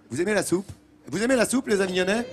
Vous aimez la soupe? Vous aimez la soupe, les Avignonnais?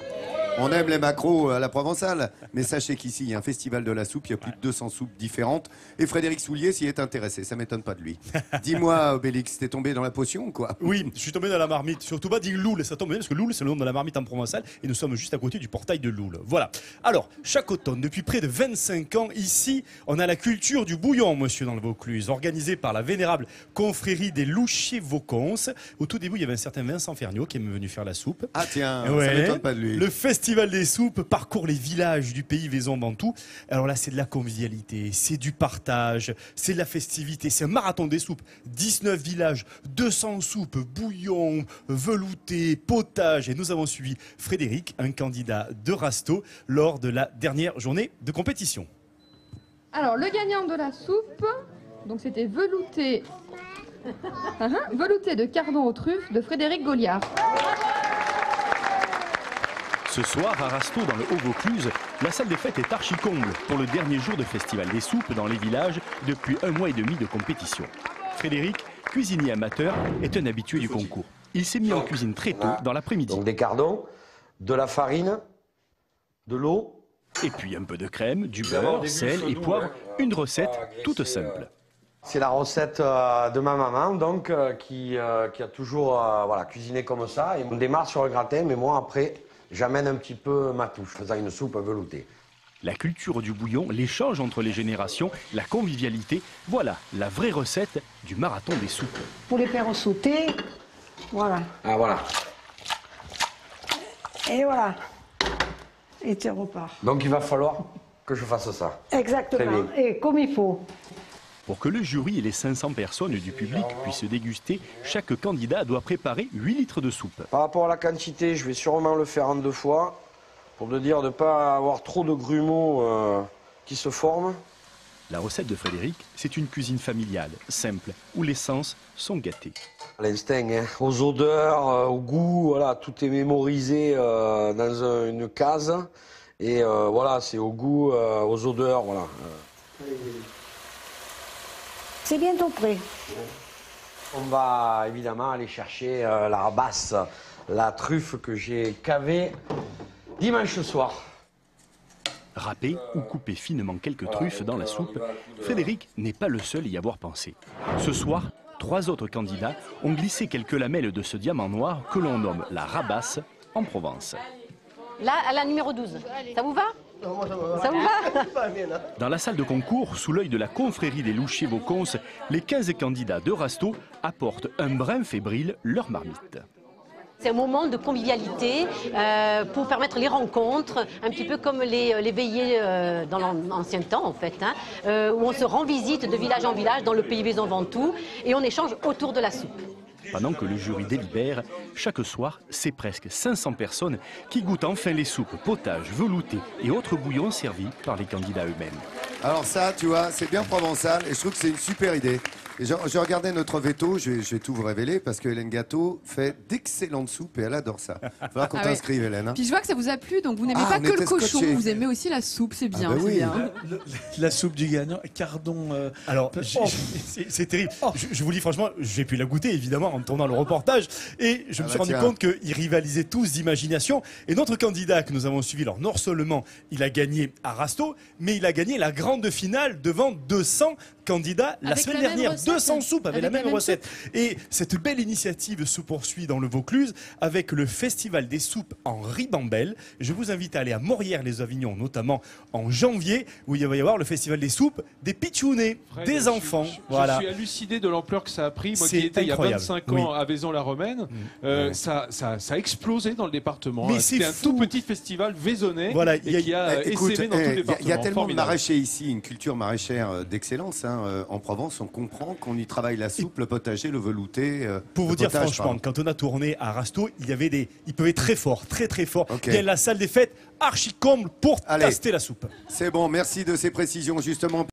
On aime les maquereaux à la provençale, mais sachez qu'ici, il y a un festival de la soupe, il y a plus de 200 soupes différentes, et Frédéric Soulier s'y est intéressé, ça m'étonne pas de lui. Dis-moi, Obélix, t'es tombé dans la potion ou quoi? Oui, je suis tombé dans la marmite, surtout pas dit Loul, ça tombe bien parce que Loul c'est le nom de la marmite en provençal, et nous sommes juste à côté du portail de Loul. Voilà. Alors, chaque automne, depuis près de 25 ans, ici, on a la culture du bouillon, monsieur, dans le Vaucluse, organisée par la vénérable confrérie des Louchiers-Vauconces. Au tout début, il y avait un certain Vincent Ferniaud qui est venu faire la soupe. Ah tiens, Ouais. ça m'étonne pas de lui. Le festival des soupes parcourt les villages du pays Vaison-Bantou. Alors là, c'est de la convivialité, c'est du partage, c'est de la festivité, c'est un marathon des soupes. 19 villages, 200 soupes, bouillon, velouté, potage. Et nous avons suivi Frédéric, un candidat de Rasto, lors de la dernière journée de compétition. Alors, le gagnant de la soupe, donc c'était velouté, velouté de cardon aux truffes de Frédéric Gauliard. Ce soir, à Rasto, dans le Haut-Vaucluse, la salle des fêtes est archi-comble pour le dernier jour de festival des soupes dans les villages depuis 1 mois et demi de compétition. Frédéric, cuisinier amateur, est un habitué du concours. Il s'est mis en cuisine très tôt dans l'après-midi. Donc des cardons, de la farine, de l'eau. Et puis un peu de crème, du beurre, sel et poivre, une recette toute simple. C'est la recette de ma maman, donc, qui a toujours cuisiné comme ça. Et on démarre sur le gratin, mais moi après, j'amène un petit peu ma touche, faisant une soupe veloutée. La culture du bouillon, l'échange entre les générations, la convivialité, voilà la vraie recette du marathon des soupes. Pour les faire sauter, voilà. Ah voilà. Et voilà. Et tu repars. Donc il va falloir que je fasse ça. Exactement. Très bien. Et comme il faut. Pour que le jury et les 500 personnes du public puissent déguster, chaque candidat doit préparer 8 litres de soupe. Par rapport à la quantité, je vais sûrement le faire en 2 fois, pour te dire de ne pas avoir trop de grumeaux qui se forment. La recette de Frédéric, c'est une cuisine familiale, simple, où les sens sont gâtés. L'instinct, hein, aux odeurs, au goût, voilà, tout est mémorisé dans une case. Et voilà, c'est au goût, aux odeurs, voilà. C'est bientôt prêt. On va évidemment aller chercher la rabasse, la truffe que j'ai cavée dimanche soir. Râper ou couper finement quelques truffes dans la soupe, Frédéric n'est pas le seul à y avoir pensé. Ce soir, 3 autres candidats ont glissé quelques lamelles de ce diamant noir que l'on nomme la rabasse en Provence. Là, à la numéro 12. Ça vous va? Ça vous va? Dans la salle de concours, sous l'œil de la confrérie des Louchiers-Vauconces, les 15 candidats de Rasto apportent un brin fébrile leur marmite. C'est un moment de convivialité pour permettre les rencontres, un petit peu comme les veillées dans l'ancien temps en fait, hein, où on se rend visite de village en village dans le pays Vaison-Bantou et on échange autour de la soupe. Pendant que le jury délibère, chaque soir, c'est presque 500 personnes qui goûtent enfin les soupes, potages, veloutés et autres bouillons servis par les candidats eux-mêmes. Alors ça, tu vois, c'est bien provençal et je trouve que c'est une super idée. Et je regardais notre veto, je vais tout vous révéler parce que Hélène Gâteau fait d'excellentes soupes et elle adore ça. Il faudra qu'on t'inscrive, Hélène. Hein. Puis je vois que ça vous a plu, donc vous n'aimez pas que le cochon, vous aimez aussi la soupe, c'est bien. Ah bah oui. Bien. La soupe du gagnant, cardon. Alors, c'est terrible. Je vous dis franchement, j'ai pu la goûter évidemment en tournant le reportage et je me suis rendu compte qu'ils rivalisaient tous d'imagination. Et notre candidat que nous avons suivi, alors non seulement il a gagné à Rasto, mais il a gagné la grande finale devant 200 candidats la semaine dernière. 200 soupes avec la même recette. Et cette belle initiative se poursuit dans le Vaucluse avec le Festival des soupes en ribambelle. Je vous invite à aller à Morières-les-Avignon, notamment en janvier, où il va y avoir le Festival des soupes des pitchounets, des enfants. Je suis halluciné de l'ampleur que ça a pris. Moi qui étais il y a 25 ans à Vaison-la-Romaine, ça a explosé dans le département. C'était un tout petit festival vaisonnais qui a essaimé dans tout le département. Il y a tellement de maraîchers ici, une culture maraîchère d'excellence. Hein. En Provence, on comprend qu'on y travaille la soupe, le potager, le velouté. Pour vous dire franchement, quand on a tourné à Rasto, il pleuvait très fort, très fort. Il y a la salle des fêtes archi comble pour tester la soupe. C'est bon, merci de ces précisions justement.